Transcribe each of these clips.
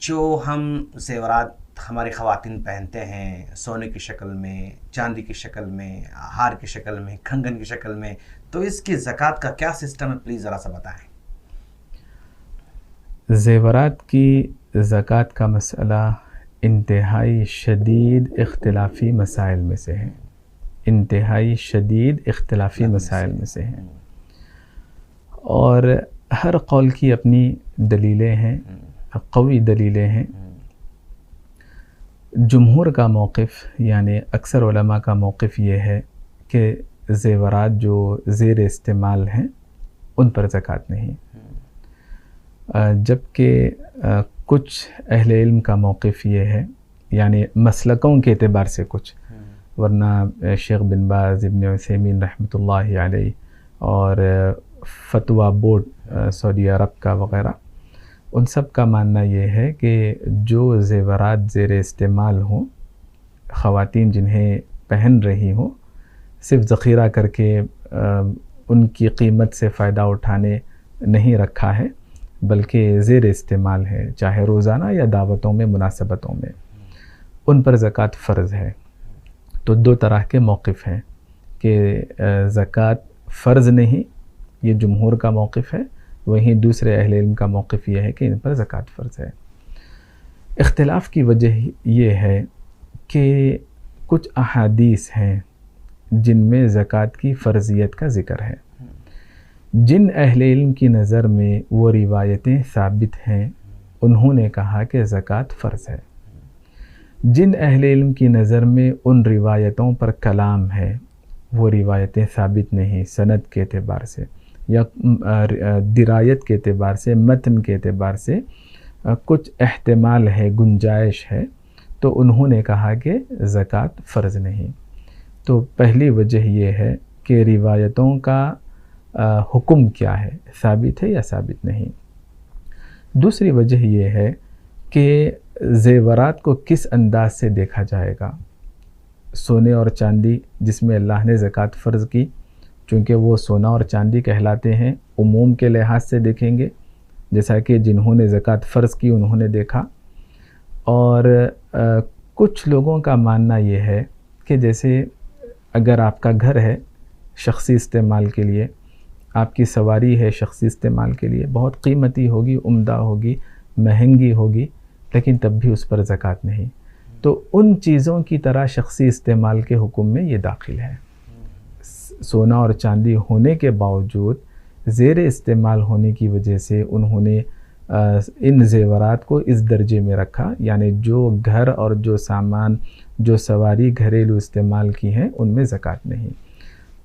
جو ہم زیورات ہماری خواتین پہنتے ہیں سونے کی شکل میں، چاندی کی شکل میں، ہار کی شکل میں، کنگن کی شکل میں، تو اس کی زکوٰۃ کا کیا سسٹم ہے؟ پلیز ذرا سا بتائیں۔ زیورات کی زکوٰۃ کا مسئلہ انتہائی شدید اختلافی مسائل میں سے ہے، انتہائی شدید اختلافی مسائل میں سے ہے، اور ہر قول کی اپنی دلیلیں ہیں، قوی دلیلیں ہیں۔ جمہور کا موقف یعنی اکثر علماء کا موقف یہ ہے کہ زیورات جو زیر استعمال ہیں ان پر زکوٰۃ نہیں، جبکہ کچھ اہل علم کا موقف یہ ہے، یعنی مسلکوں کے اعتبار سے کچھ، ورنہ شیخ بن باز، ابن عثیمین رحمۃ اللہ علیہ اور فتویٰ بورڈ سعودی عرب کا وغیرہ، ان سب کا ماننا یہ ہے کہ جو زیورات زیر استعمال ہوں، خواتین جنہیں پہن رہی ہوں، صرف ذخیرہ کر کے ان کی قیمت سے فائدہ اٹھانے نہیں رکھا ہے، بلکہ زیر استعمال ہے، چاہے روزانہ یا دعوتوں میں، مناسبتوں میں، ان پر زکوٰۃ فرض ہے۔ تو دو طرح کے موقف ہیں کہ زکوٰۃ فرض نہیں، یہ جمہور کا موقف ہے، وہیں دوسرے اہل علم کا موقف یہ ہے کہ ان پر زکوٰۃ فرض ہے۔ اختلاف کی وجہ یہ ہے کہ کچھ احادیث ہیں جن میں زکوٰۃ کی فرضیت کا ذکر ہے، جن اہل علم کی نظر میں وہ روایتیں ثابت ہیں، انہوں نے کہا کہ زکوٰۃ فرض ہے۔ جن اہل علم کی نظر میں ان روایتوں پر کلام ہے، وہ روایتیں ثابت نہیں سند کے اعتبار سے یا درایت کے اعتبار سے، متن کے اعتبار سے کچھ احتمال ہے، گنجائش ہے، تو انہوں نے کہا کہ زکوٰۃ فرض نہیں۔ تو پہلی وجہ یہ ہے کہ روایتوں کا حکم کیا ہے، ثابت ہے یا ثابت نہیں۔ دوسری وجہ یہ ہے کہ زیورات کو کس انداز سے دیکھا جائے گا۔ سونے اور چاندی جس میں اللہ نے زکوٰۃ فرض کی، چونکہ وہ سونا اور چاندی کہلاتے ہیں، عموم کے لحاظ سے دیکھیں گے، جیسا کہ جنہوں نے زکوٰۃ فرض کی انہوں نے دیکھا۔ اور کچھ لوگوں کا ماننا یہ ہے کہ جیسے اگر آپ کا گھر ہے شخصی استعمال کے لیے، آپ کی سواری ہے شخصی استعمال کے لیے، بہت قیمتی ہوگی، عمدہ ہوگی، مہنگی ہوگی، لیکن تب بھی اس پر زکوٰۃ نہیں، تو ان چیزوں کی طرح شخصی استعمال کے حکم میں یہ داخل ہے۔ سونا اور چاندی ہونے کے باوجود زیر استعمال ہونے کی وجہ سے انہوں نے ان زیورات کو اس درجے میں رکھا، یعنی جو گھر اور جو سامان، جو سواری گھریلو استعمال کی ہیں ان میں زکوٰۃ نہیں۔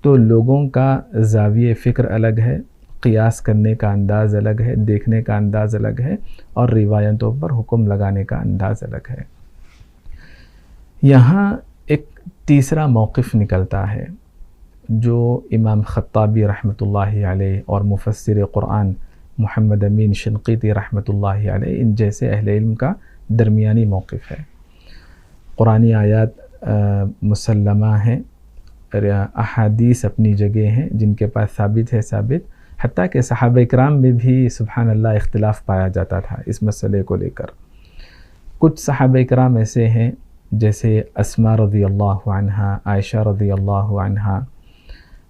تو لوگوں کا زاویہ فکر الگ ہے، قیاس کرنے کا انداز الگ ہے، دیکھنے کا انداز الگ ہے، اور روایتوں پر حکم لگانے کا انداز الگ ہے۔ یہاں ایک تیسرا موقف نکلتا ہے جو امام خطابی رحمۃ اللہ علیہ اور مفسر قرآن محمد امین شنقیطی رحمۃ اللہ علیہ، ان جیسے اہل علم کا درمیانی موقف ہے۔ قرآنی آیات مسلمہ ہیں، احادیث اپنی جگہ ہیں جن کے پاس ثابت ہے ثابت، حتیٰ کہ صحابہ اکرام میں بھی سبحان اللہ اختلاف پایا جاتا تھا اس مسئلے کو لے کر۔ کچھ صحابہ اکرام ایسے ہیں جیسے اسماء رضی اللہ عنہا، عائشہ رضی اللہ عنہا،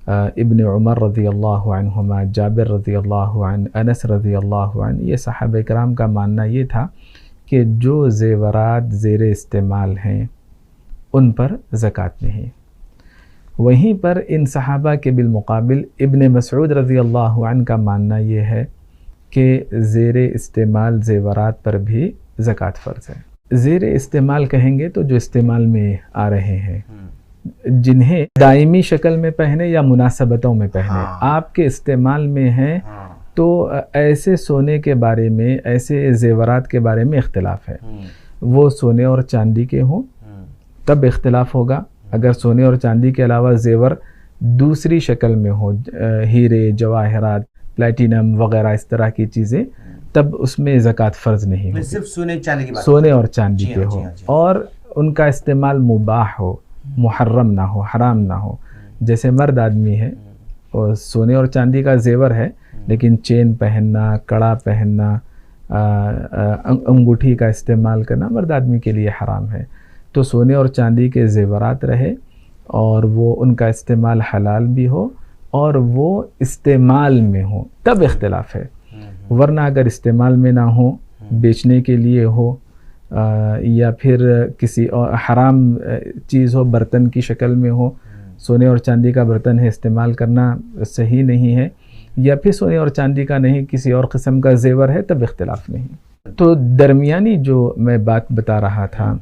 ابن عمر رضی اللہ عنہما، جابر رضی اللہ عنہ، انس رضی اللہ عنہ، یہ صحابہ اکرام کا ماننا یہ تھا کہ جو زیورات زیر استعمال ہیں ان پر زکوٰۃ نہیں۔ وہیں پر ان صحابہ کے بالمقابل ابن مسعود رضی اللہ عنہ کا ماننا یہ ہے کہ زیر استعمال زیورات پر بھی زکوٰۃ فرض ہے۔ زیر استعمال کہیں گے تو جو استعمال میں آ رہے ہیں، جنہیں دائمی شکل میں پہنے یا مناسبتوں میں پہنے، آپ کے استعمال میں ہیں، تو ایسے سونے کے بارے میں، ایسے زیورات کے بارے میں اختلاف ہے۔ وہ سونے اور چاندی کے ہوں تب اختلاف ہوگا، اگر سونے اور چاندی کے علاوہ زیور دوسری شکل میں ہو، ہیرے، جواہرات، پلیٹینم وغیرہ اس طرح کی چیزیں، تب اس میں زکوٰۃ فرض نہیں ہوگی۔ صرف سونے اور چاندی کے ہو اور ان کا استعمال مباح ہو، محرم نہ ہو، حرام نہ ہو۔ جیسے مرد آدمی ہے اور سونے اور چاندی کا زیور ہے، لیکن چین پہننا، کڑا پہننا، انگوٹھی کا استعمال کرنا مرد آدمی کے لیے حرام ہے. تو سونے اور چاندی کے زیورات رہے اور وہ ان کا استعمال حلال بھی ہو اور وہ استعمال میں ہو تب اختلاف ہے. ورنہ اگر استعمال میں نہ ہو، بیچنے کے لیے ہو یا پھر کسی اور حرام چیز ہو، برتن کی شکل میں ہو، سونے اور چاندی کا برتن ہے استعمال کرنا صحیح نہیں ہے، یا پھر سونے اور چاندی کا نہیں کسی اور قسم کا زیور ہے تب اختلاف نہیں. تو درمیانی جو میں بات بتا رہا تھا،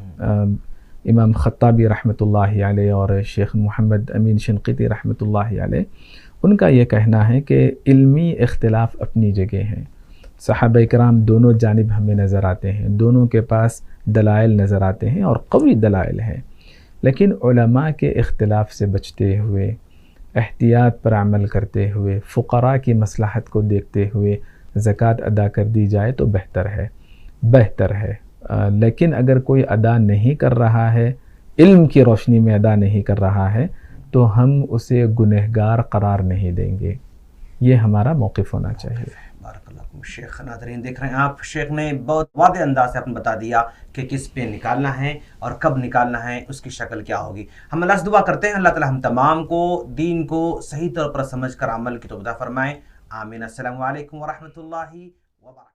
امام خطابی رحمۃ اللہ علیہ اور شیخ محمد امین شنقیطی رحمۃ اللہ علیہ، ان کا یہ کہنا ہے کہ علمی اختلاف اپنی جگہ ہیں. صحابہ کرام دونوں جانب ہمیں نظر آتے ہیں، دونوں کے پاس دلائل نظر آتے ہیں اور قوی دلائل ہیں، لیکن علماء کے اختلاف سے بچتے ہوئے، احتیاط پر عمل کرتے ہوئے، فقراء کی مصلحت کو دیکھتے ہوئے زکوٰۃ ادا کر دی جائے تو بہتر ہے. لیکن اگر کوئی ادا نہیں کر رہا ہے، علم کی روشنی میں ادا نہیں کر رہا ہے، تو ہم اسے گنہگار قرار نہیں دیں گے. یہ ہمارا موقف ہونا چاہیے. بارک اللہ فیکم شیخ. ناظرین دیکھ رہے ہیں آپ، شیخ نے بہت واضح انداز سے آپ نے بتا دیا کہ کس پہ نکالنا ہے اور کب نکالنا ہے، اس کی شکل کیا ہوگی. ہم اللہ سے دعا کرتے ہیں اللہ تعالی ہم تمام کو دین کو صحیح طور پر سمجھ کر عمل کی توفیق عطا فرمائے. آمین. السلام علیکم ورحمۃ اللہ وبرکاتہ.